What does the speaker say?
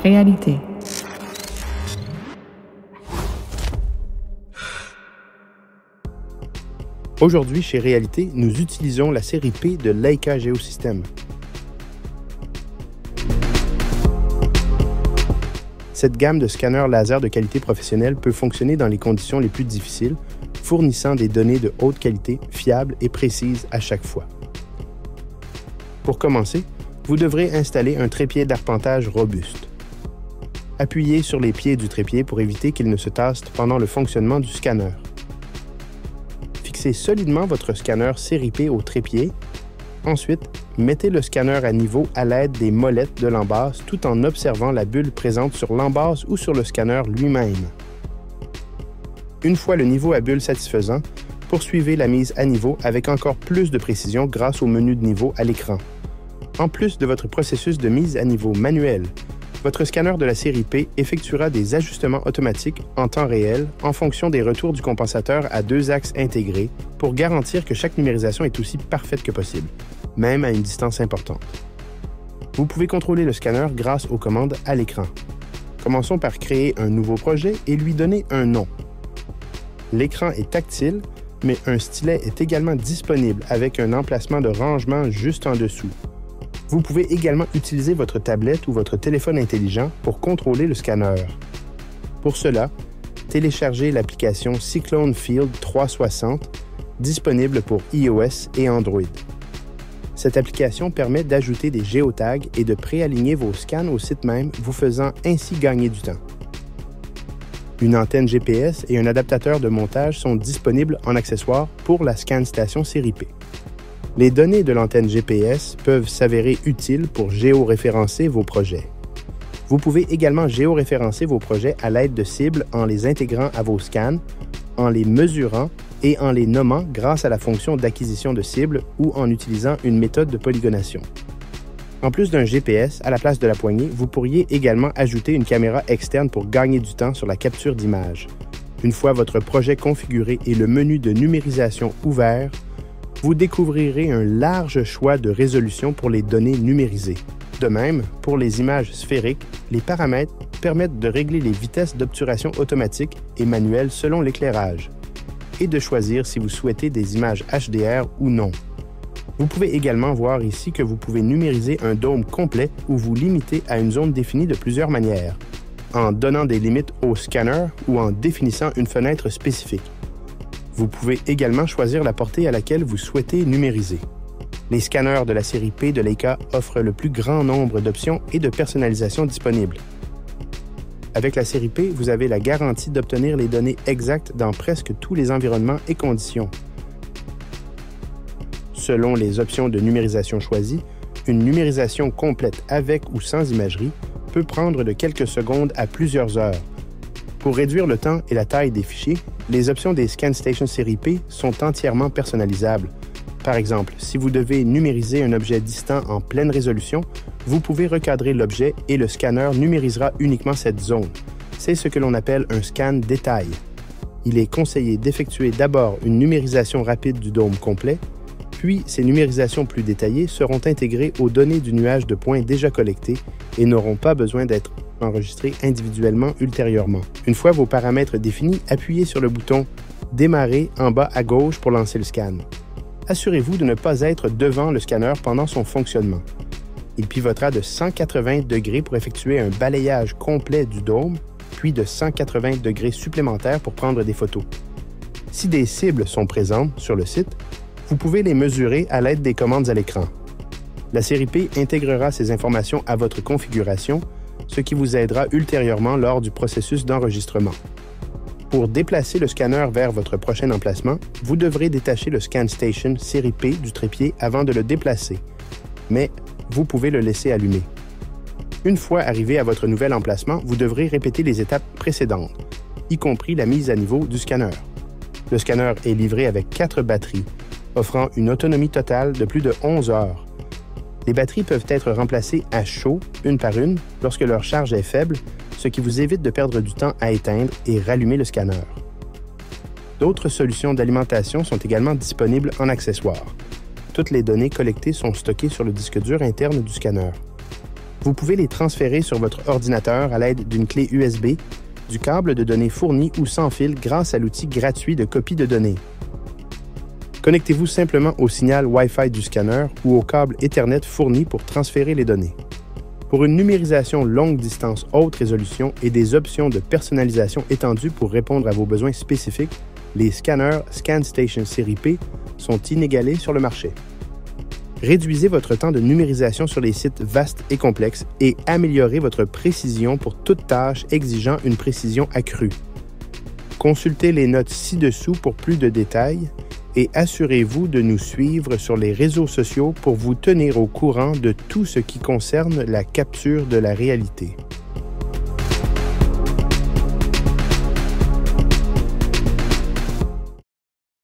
Réalité. Aujourd'hui, chez Réalité, nous utilisons la série P de Leica Geosystems. Cette gamme de scanners laser de qualité professionnelle peut fonctionner dans les conditions les plus difficiles, fournissant des données de haute qualité, fiables et précises à chaque fois. Pour commencer, vous devrez installer un trépied d'arpentage robuste. Appuyez sur les pieds du trépied pour éviter qu'il ne se tasse pendant le fonctionnement du scanner. Fixez solidement votre scanner série P au trépied. Ensuite, mettez le scanner à niveau à l'aide des molettes de l'embase tout en observant la bulle présente sur l'embase ou sur le scanner lui-même. Une fois le niveau à bulle satisfaisant, poursuivez la mise à niveau avec encore plus de précision grâce au menu de niveau à l'écran. En plus de votre processus de mise à niveau manuel, votre scanner de la série P effectuera des ajustements automatiques en temps réel en fonction des retours du compensateur à 2 axes intégrés pour garantir que chaque numérisation est aussi parfaite que possible, même à une distance importante. Vous pouvez contrôler le scanner grâce aux commandes à l'écran. Commençons par créer un nouveau projet et lui donner un nom. L'écran est tactile, mais un stylet est également disponible avec un emplacement de rangement juste en dessous. Vous pouvez également utiliser votre tablette ou votre téléphone intelligent pour contrôler le scanner. Pour cela, téléchargez l'application Cyclone Field 360, disponible pour iOS et Android. Cette application permet d'ajouter des géotags et de préaligner vos scans au site même, vous faisant ainsi gagner du temps. Une antenne GPS et un adaptateur de montage sont disponibles en accessoire pour la ScanStation série P. Les données de l'antenne GPS peuvent s'avérer utiles pour géoréférencer vos projets. Vous pouvez également géoréférencer vos projets à l'aide de cibles en les intégrant à vos scans, en les mesurant et en les nommant grâce à la fonction d'acquisition de cibles ou en utilisant une méthode de polygonation. En plus d'un GPS à la place de la poignée, vous pourriez également ajouter une caméra externe pour gagner du temps sur la capture d'images. Une fois votre projet configuré et le menu de numérisation ouvert, vous découvrirez un large choix de résolution pour les données numérisées. De même, pour les images sphériques, les paramètres permettent de régler les vitesses d'obturation automatique et manuelle selon l'éclairage, et de choisir si vous souhaitez des images HDR ou non. Vous pouvez également voir ici que vous pouvez numériser un dôme complet ou vous limiter à une zone définie de plusieurs manières, en donnant des limites au scanner ou en définissant une fenêtre spécifique. Vous pouvez également choisir la portée à laquelle vous souhaitez numériser. Les scanners de la série P de Leica offrent le plus grand nombre d'options et de personnalisation disponibles. Avec la série P, vous avez la garantie d'obtenir les données exactes dans presque tous les environnements et conditions. Selon les options de numérisation choisies, une numérisation complète avec ou sans imagerie peut prendre de quelques secondes à plusieurs heures. Pour réduire le temps et la taille des fichiers, les options des ScanStation série P sont entièrement personnalisables. Par exemple, si vous devez numériser un objet distant en pleine résolution, vous pouvez recadrer l'objet et le scanner numérisera uniquement cette zone. C'est ce que l'on appelle un scan détail. Il est conseillé d'effectuer d'abord une numérisation rapide du dôme complet, puis ces numérisations plus détaillées seront intégrées aux données du nuage de points déjà collectés et n'auront pas besoin d'être enregistrées individuellement ultérieurement. Une fois vos paramètres définis, appuyez sur le bouton « Démarrer » en bas à gauche pour lancer le scan. Assurez-vous de ne pas être devant le scanner pendant son fonctionnement. Il pivotera de 180 degrés pour effectuer un balayage complet du dôme, puis de 180 degrés supplémentaires pour prendre des photos. Si des cibles sont présentes sur le site, vous pouvez les mesurer à l'aide des commandes à l'écran. La série P intégrera ces informations à votre configuration, ce qui vous aidera ultérieurement lors du processus d'enregistrement. Pour déplacer le scanner vers votre prochain emplacement, vous devrez détacher le ScanStation série P du trépied avant de le déplacer, mais vous pouvez le laisser allumé. Une fois arrivé à votre nouvel emplacement, vous devrez répéter les étapes précédentes, y compris la mise à niveau du scanner. Le scanner est livré avec 4 batteries, offrant une autonomie totale de plus de 11 heures. Les batteries peuvent être remplacées à chaud, une par une, lorsque leur charge est faible, ce qui vous évite de perdre du temps à éteindre et rallumer le scanner. D'autres solutions d'alimentation sont également disponibles en accessoire. Toutes les données collectées sont stockées sur le disque dur interne du scanner. Vous pouvez les transférer sur votre ordinateur à l'aide d'une clé USB, du câble de données fourni ou sans fil grâce à l'outil gratuit de copie de données. Connectez-vous simplement au signal Wi-Fi du scanner ou au câble Ethernet fourni pour transférer les données. Pour une numérisation longue distance haute résolution et des options de personnalisation étendues pour répondre à vos besoins spécifiques, les scanners ScanStation série P sont inégalés sur le marché. Réduisez votre temps de numérisation sur les sites vastes et complexes et améliorez votre précision pour toute tâche exigeant une précision accrue. Consultez les notes ci-dessous pour plus de détails et assurez-vous de nous suivre sur les réseaux sociaux pour vous tenir au courant de tout ce qui concerne la capture de la réalité.